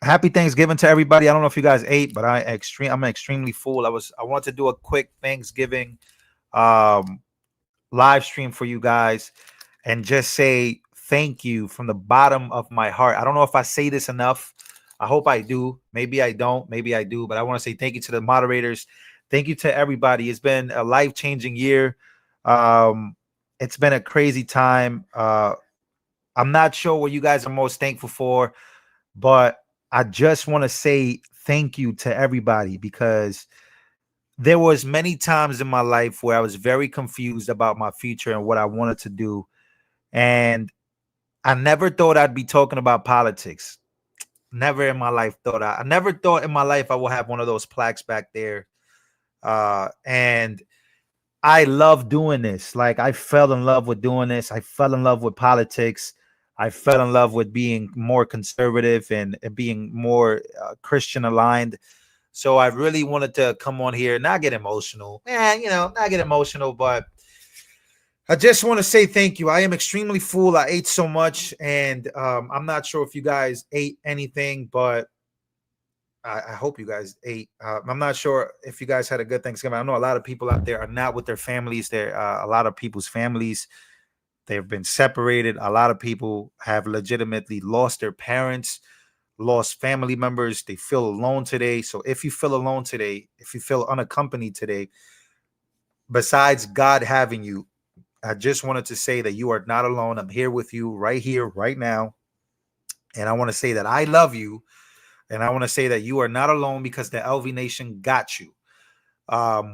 Happy Thanksgiving to everybody. I don't know if you guys ate, but I'm extremely full. I want to do a quick Thanksgiving um live stream for you guys and just say thank you from the bottom of my heart. I don't know if I say this enough. I hope I do. Maybe I don't. Maybe I do. But I want to say thank you to the moderators. Thank you to everybody. It's been a life-changing year. Um, it's been a crazy time. I'm not sure what you guys are most thankful for, but I just want to say thank you to everybody because there was many times in my life where I was very confused about my future and what I wanted to do. And I never thought I'd be talking about politics. Never in my life I never thought in my life I would have one of those plaques back there. And I love doing this. Like I fell in love with doing this. I fell in love with politics. I fell in love with being more conservative and being more Christian aligned. So I really wanted to come on here, not get emotional, not get emotional, but I just want to say thank you. I am extremely full. I ate so much, and I'm not sure if you guys ate anything, but I hope you guys ate. I'm not sure if you guys had a good Thanksgiving. I know a lot of people out there are not with their families. There, a lot of people's families, they've been separated. A lot of people have legitimately lost their parents, lost family members. They feel alone today. So if you feel alone today, if you feel unaccompanied today, besides God having you, I just wanted to say that you are not alone. I'm here, right now. And I want to say that I love you. And I want to say that you are not alone because the LV Nation got you.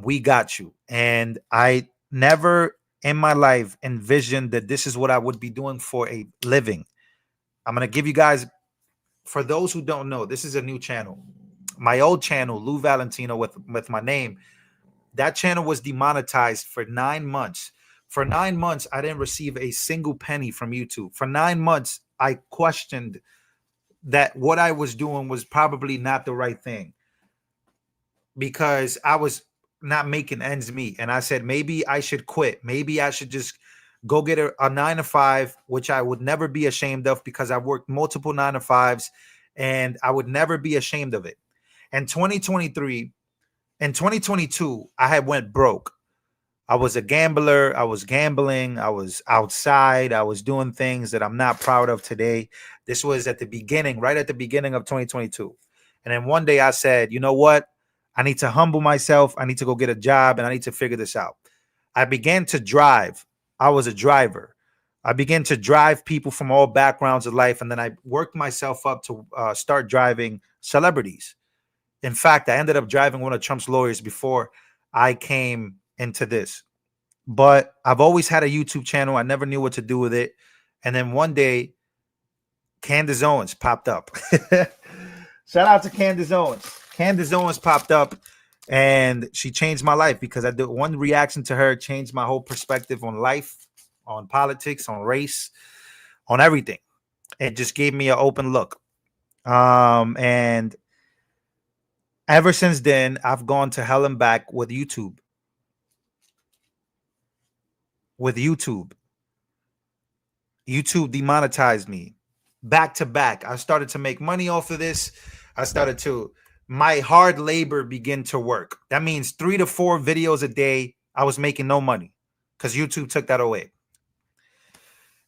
We got you. And I never in my life envisioned that this is what I would be doing for a living. I'm going to give you guys, for those who don't know, this is a new channel. My old channel, Lou Valentino, with my name, that channel was demonetized for 9 months. For 9 months, I didn't receive a single penny from YouTube. For 9 months, I questioned that what I was doing was probably not the right thing because I was not making ends meet. And I said, maybe I should quit. Maybe I should just go get a 9 to 5, which I would never be ashamed of because I've worked multiple 9 to 5s and I would never be ashamed of it. In 2023, in 2022, I had went broke. I was a gambler. I was gambling. I was outside. I was doing things that I'm not proud of today. This was at the beginning, right at the beginning of 2022. And then one day I said, you know what? I need to humble myself. I need to go get a job and I need to figure this out. I began to drive. I was a driver. I began to drive people from all backgrounds of life. And then I worked myself up to start driving celebrities. In fact, I ended up driving one of Trump's lawyers before I came into this. But I've always had a YouTube channel. I never knew what to do with it. And then one day, Candace Owens popped up. Shout out to Candace Owens. Candace Owens popped up and she changed my life because I did one reaction to her, changed my whole perspective on life, on politics, on race, on everything. It just gave me an open look. And ever since then, I've gone to hell and back with YouTube. YouTube demonetized me back to back. I started to make money off of this. My hard labor begin to work. That means 3 to 4 videos a day. I was making no money because YouTube took that away.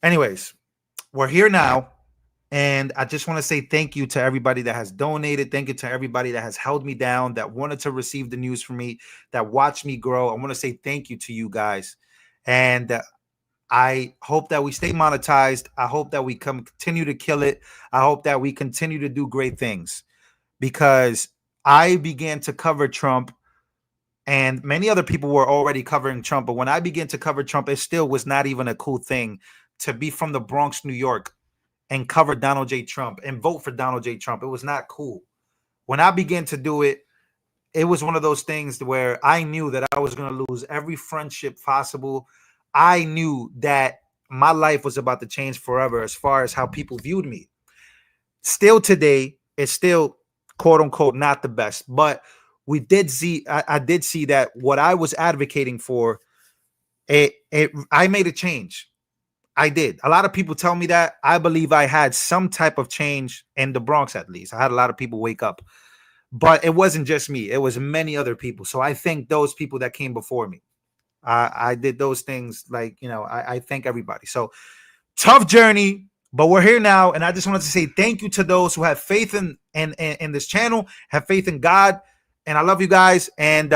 Anyways, we're here now. And I just want to say thank you to everybody that has donated. Thank you to everybody that has held me down, that wanted to receive the news from me, that watched me grow. I want to say thank you to you guys. And I hope that we stay monetized. I hope that we continue to kill it. I hope that we continue to do great things because I began to cover Trump and many other people were already covering Trump. But when I began to cover Trump, it still was not even a cool thing to be from the Bronx, New York and cover Donald J. Trump and vote for Donald J. Trump. It was not cool. When I began to do it, it was one of those things where I knew that I was going to lose every friendship possible. I knew that my life was about to change forever as far as how people viewed me. Still today, it's still quote unquote not the best, but we did see, I did see that what I was advocating for, I made a change. I did. A lot of people tell me that. I believe I had some type of change in the Bronx, at least. I had a lot of people wake up, but it wasn't just me. It was many other people. So I thank those people that came before me. I did those things, like, I thank everybody. So tough journey, but we're here now. And I just wanted to say thank you to those who have faith in this channel, have faith in God. And I love you guys. And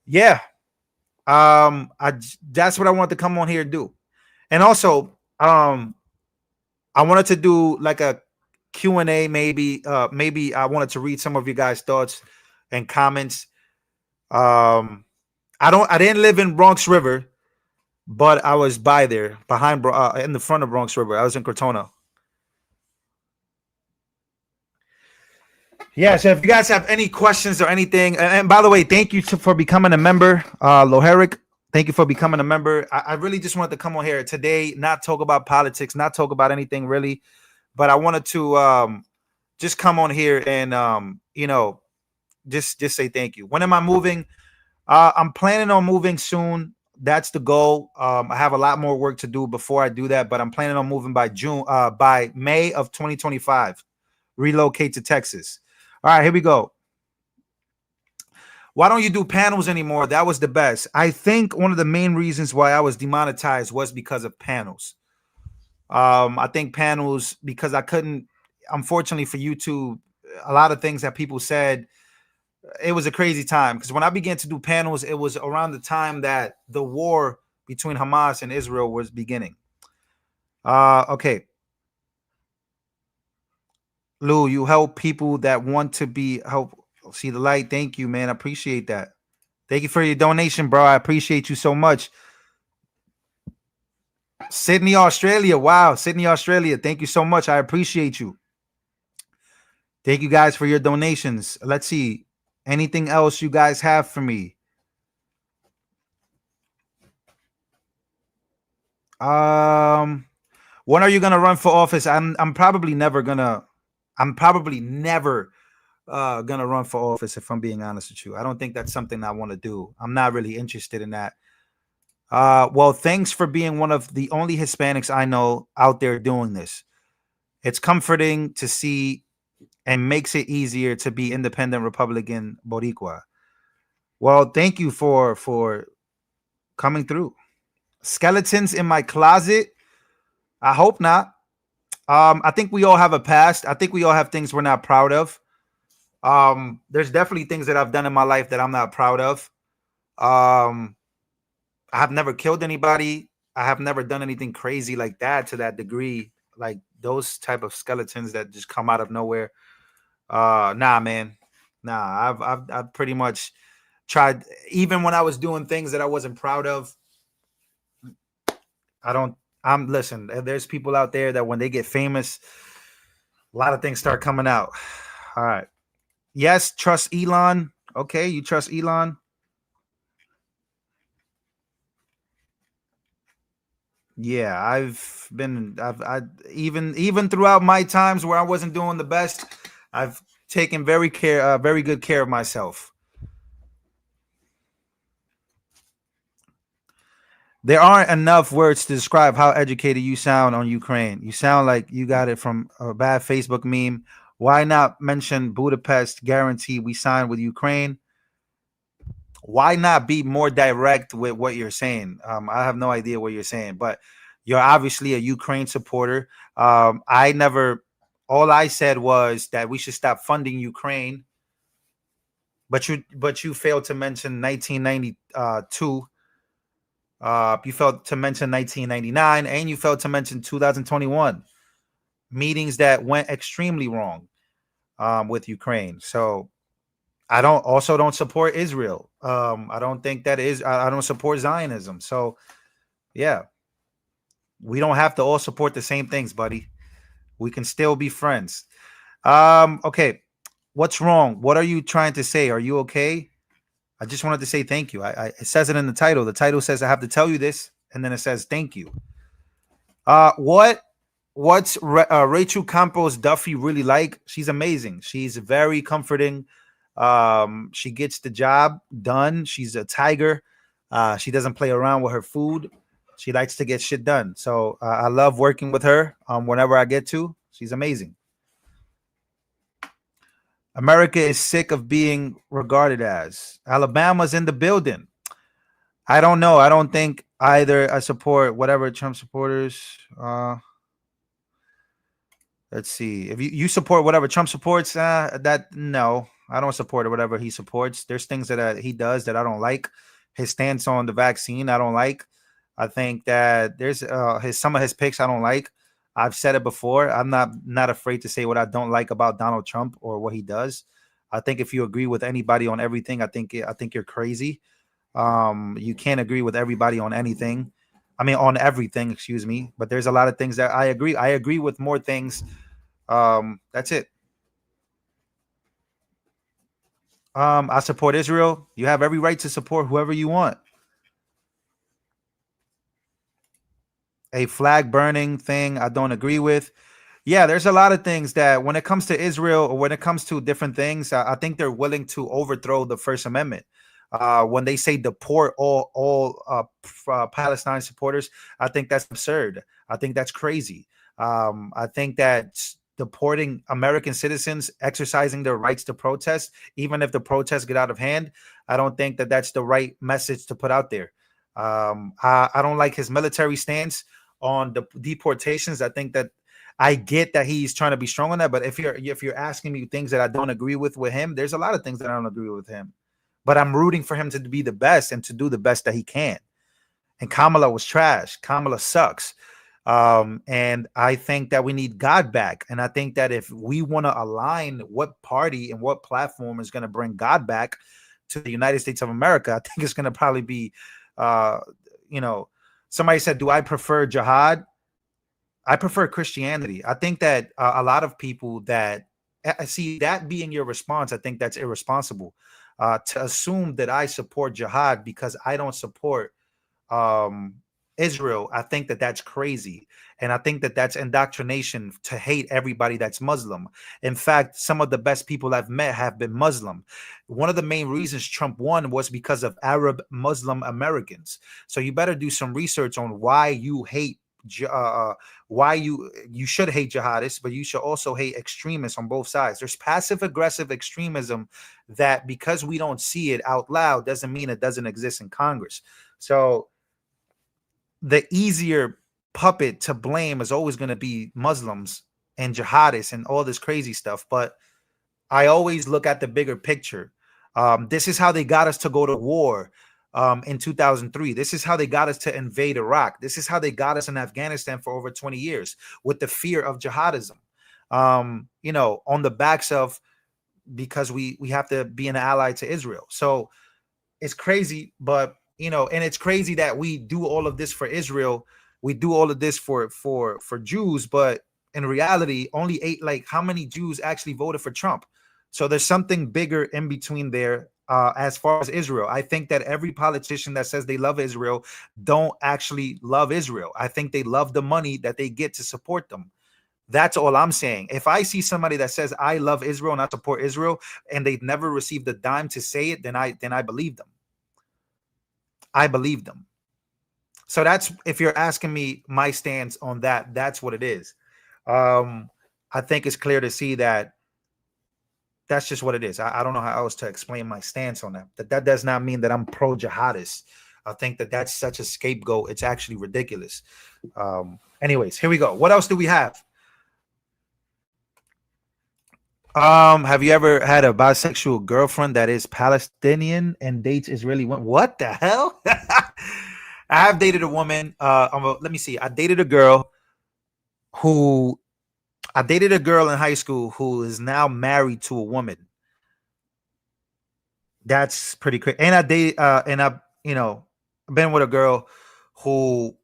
yeah, that's what I wanted to come on here and do. And also, I wanted to do like a Q&A, maybe I wanted to read some of you guys' thoughts and comments. I didn't live in Bronx River, but I was by there, behind in the front of Bronx River. I was in Cortona. Yeah, so if you guys have any questions or anything, and by the way, thank you for becoming a member, Loheric. Thank you for becoming a member. I really just wanted to come on here today, not talk about politics, not talk about anything really, but I wanted to just come on here and just say thank you. When am I moving? I'm planning on moving soon. That's the goal. I have a lot more work to do before I do that, but I'm planning on moving by May of 2025. Relocate to Texas. All right, here we go. Why don't you do panels anymore? That was the best. I think one of the main reasons why I was demonetized was because of panels. I think panels, because I couldn't, unfortunately for YouTube, a lot of things that people said, it was a crazy time. Because when I began to do panels, it was around the time that the war between Hamas and Israel was beginning. Okay. Lou, you help people that want to be help see the light. Thank you, man. I appreciate that. Thank you for your donation, bro. I appreciate you so much. Sydney, Australia. Wow, Sydney, Australia. Thank you so much. I appreciate you. Thank you guys for your donations. Let's see. Anything else you guys have for me? When are you gonna run for office? I'm probably never gonna run for office, if I'm being honest with you. I don't think that's something I want to do. I'm not really interested in that. Well, thanks for being one of the only Hispanics I know out there doing this. It's comforting to see and makes it easier to be independent Republican Boricua. Well, thank you for coming through. Skeletons in my closet? I hope not. I think we all have a past. I think we all have things we're not proud of. There's definitely things that I've done in my life that I'm not proud of. I have never killed anybody. I have never done anything crazy like that to that degree, like those type of skeletons that just come out of nowhere. Nah, man. Nah, I've pretty much tried, even when I was doing things that I wasn't proud of. Listen, there's people out there that when they get famous, a lot of things start coming out. All right. Yes, trust Elon. Okay, you trust Elon. Yeah, I've even throughout my times where I wasn't doing the best, I've taken very good care of myself. There aren't enough words to describe how educated you sound on Ukraine. You sound like you got it from a bad Facebook meme. Why not mention Budapest guarantee we signed with Ukraine? Why not be more direct with what you're saying? I have no idea what you're saying, but you're obviously a Ukraine supporter. All I said was that we should stop funding Ukraine, but you failed to mention 1992. You failed to mention 1999, and you failed to mention 2021 meetings that went extremely wrong with Ukraine. So I don't support Israel. I don't think that is. I don't support Zionism. So yeah, we don't have to all support the same things, buddy. We can still be friends. Okay, what's wrong? What are you trying to say? Are you okay? I just wanted to say thank you. It says it in the title. The title says I have to tell you this, and then it says thank you. What's Rachel Campos Duffy really like? She's amazing. She's very comforting. She gets the job done. She's a tiger. She doesn't play around with her food. She likes to get shit done. So I love working with her. Whenever I get to, she's amazing. America is sick of being regarded as. Alabama's in the building. I don't know. I don't think either. I support whatever Trump supporters. Let's see. If you support whatever Trump supports, that no, I don't support whatever he supports. There's things that he does that I don't like. His stance on the vaccine, I don't like. I think that there's some of his picks I don't like. I've said it before. I'm not afraid to say what I don't like about Donald Trump or what he does. I think if you agree with anybody on everything, I think you're crazy. You can't agree with everybody on anything. I mean, on everything, excuse me. But there's a lot of things that I agree. I agree with more things. That's it. I support Israel. You have every right to support whoever you want. A flag burning thing I don't agree with. Yeah, there's a lot of things that when it comes to Israel or when it comes to different things, I think they're willing to overthrow the First Amendment. When they say deport all Palestine supporters, I think that's absurd. I think that's crazy. I think that deporting American citizens exercising their rights to protest, even if the protests get out of hand, I don't think that that's the right message to put out there. I don't like his military stance on the deportations. I think that I get that he's trying to be strong on that, but if you're asking me things that I don't agree with him, there's a lot of things that I don't agree with him. But I'm rooting for him to be the best and to do the best that he can. And Kamala was trash. Kamala sucks. And I think that we need God back. And I think that if we want to align what party and what platform is going to bring God back to the United States of America, I think it's going to probably be, somebody said, do I prefer jihad? I prefer Christianity. I think that a lot of people that see that being your response, I think that's irresponsible. To assume that I support jihad because I don't support Israel, I think that that's crazy. And I think that that's indoctrination to hate everybody that's Muslim. In fact, some of the best people I've met have been Muslim. One of the main reasons Trump won was because of Arab Muslim Americans. So you better do some research on why you hate why you should hate jihadists, but you should also hate extremists on both sides. There's passive aggressive extremism that because we don't see it out loud doesn't mean it doesn't exist in Congress. So the easier puppet to blame is always going to be Muslims and jihadists and all this crazy stuff. But I always look at the bigger picture. This is how they got us to go to war in 2003. This is how they got us to invade Iraq. This is how they got us in Afghanistan for over 20 years with the fear of jihadism. On the backs of because we have to be an ally to Israel. So it's crazy, but and it's crazy that we do all of this for Israel. We do all of this for Jews, but in reality, only how many Jews actually voted for Trump? So there's something bigger in between there. As far as Israel, I think that every politician that says they love Israel don't actually love Israel. I think they love the money that they get to support them. That's all I'm saying. If I see somebody that says I love Israel and I support Israel and they've never received a dime to say it, then I believe them. I believe them. So that's, if you're asking me my stance on that, that's what it is. I think it's clear to see that that's just what it is. I don't know how else to explain my stance on that. That does not mean that I'm pro-jihadist. I think that that's such a scapegoat. It's actually ridiculous. Anyways, here we go. What else do we have? Have you ever had a bisexual girlfriend that is Palestinian and dates Israeli women? What the hell? I have dated a woman. Let me see. I dated a girl in high school who is now married to a woman. That's pretty crazy. And I've been with a girl who,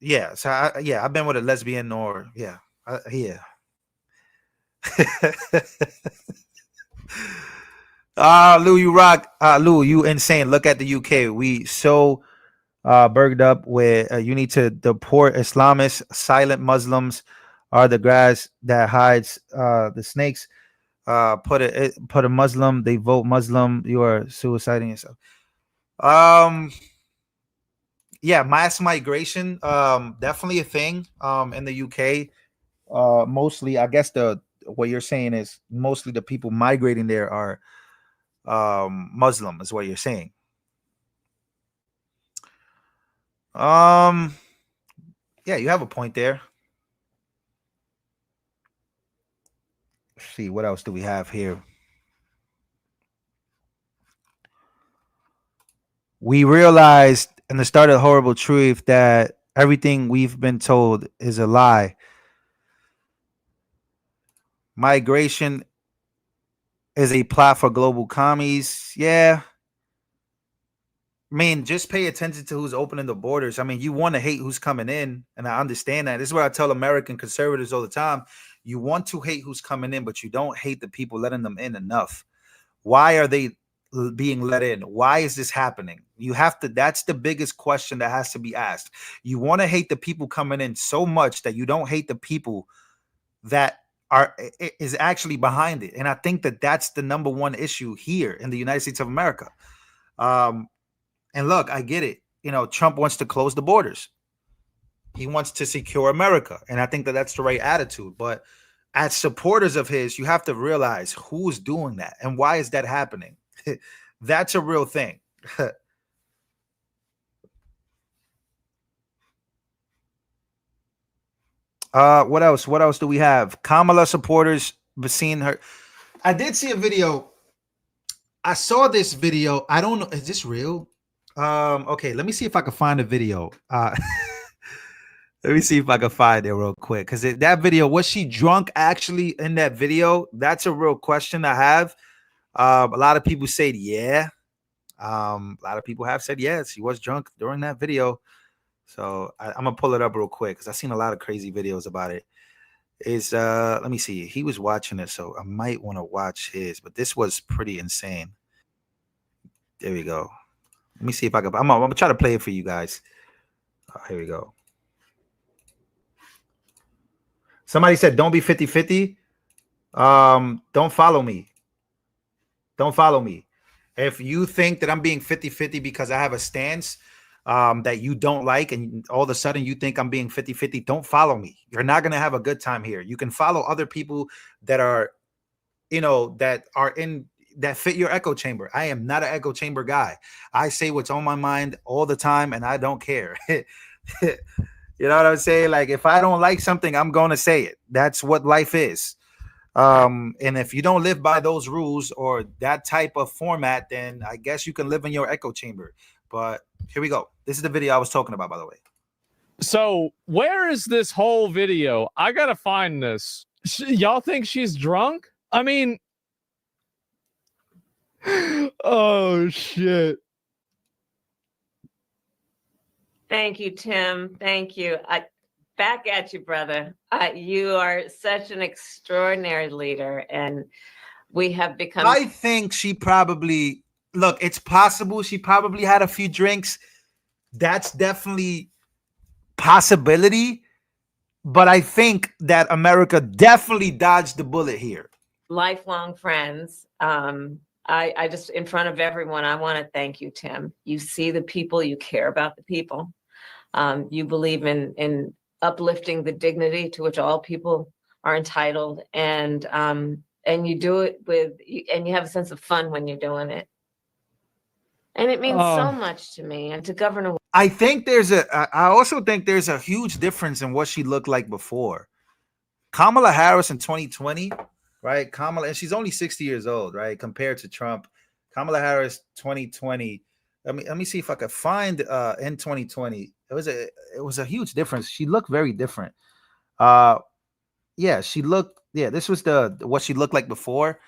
yeah. So I've been with a lesbian or yeah. Lou, you rock. Lou, you insane. Look at the UK. We so burged up with you need to deport Islamists. Silent Muslims are the grass that hides the snakes. Put a Muslim, they vote Muslim. You are suiciding yourself. yeah, mass migration, definitely a thing in the UK. Mostly, I guess the what you're saying is mostly the people migrating there are Muslim, is what you're saying. Um, yeah, you have a point there. Let's see, what else do we have here? We realized in the start of the horrible truth that everything we've been told is a lie. Migration is a plot for global commies. Yeah. I mean, just pay attention to who's opening the borders. I mean, you want to hate who's coming in, and I understand that. This is what I tell American conservatives all the time. You want to hate who's coming in, but you don't hate the people letting them in enough. Why are they being let in? Why is this happening? You have to, that's the biggest question that has to be asked. You want to hate the people coming in so much that you don't hate the people that are is actually behind it. And I think that that's the number one issue here in the United States of America. And look, I get it. You know, Trump wants to close the borders. He wants to secure America. And I think that that's the right attitude. But as supporters of his, you have to realize who's doing that and why is that happening. That's a real thing. What else? What else do we have? Kamala supporters seeing her. I did see a video. I saw this video. I don't know. Is this real? Okay, let me see if I can find a video. Let me see if I can find it real quick. Because that video, was she drunk actually in that video? That's a real question I have. A lot of people said yeah. A lot of people have said yes, she was drunk during that video. So I'm gonna pull it up real quick because I've seen a lot of crazy videos about it. Is let me see. He was watching it, so I might want to watch his, but this was pretty insane. There we go. Let me see if I can. I'm gonna try to play it for you guys. Here we go. Somebody said, don't be 50-50. Don't follow me. Don't follow me. If you think that I'm being 50-50 because I have a stance that you don't like, and all of a sudden you think I'm being 50-50, don't follow me. You're not going to have a good time here. You can follow other people that are, you know, that fit your echo chamber. I am not an echo chamber guy. I say what's on my mind all the time, and I don't care. You know what I'm saying? Like, if I don't like something, I'm going to say it. That's what life is. And if you don't live by those rules or that type of format, then I guess you can live in your echo chamber. But here we go. This is the video I was talking about, by the way. So where is this whole video? I got to find this. Y'all think she's drunk? I mean, oh, shit. Thank you, Tim. Thank you. Back at you, brother. You are such an extraordinary leader, and we have become. I think she probably, look, it's possible she probably had a few drinks. That's definitely possibility. But I think that America definitely dodged the bullet here. Lifelong friends. I just, in front of everyone, I want to thank you, Tim. You see the people, you care about the people. You believe in uplifting the dignity to which all people are entitled, and you do it and you have a sense of fun when you're doing it, and it means so much to me and to Governor. I also think there's a huge difference in what she looked like before. Kamala Harris in 2020, right? Kamala, and she's only 60 years old, right? Compared to Trump. Kamala Harris 2020. Let me see if I could find in 2020. It was a huge difference. She looked very different. Yeah, she looked, yeah, this was what she looked like before.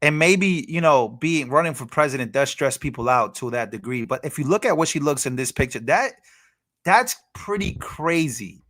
And maybe, you know, running for president does stress people out to that degree. But if you look at what she looks in this picture, that's pretty crazy.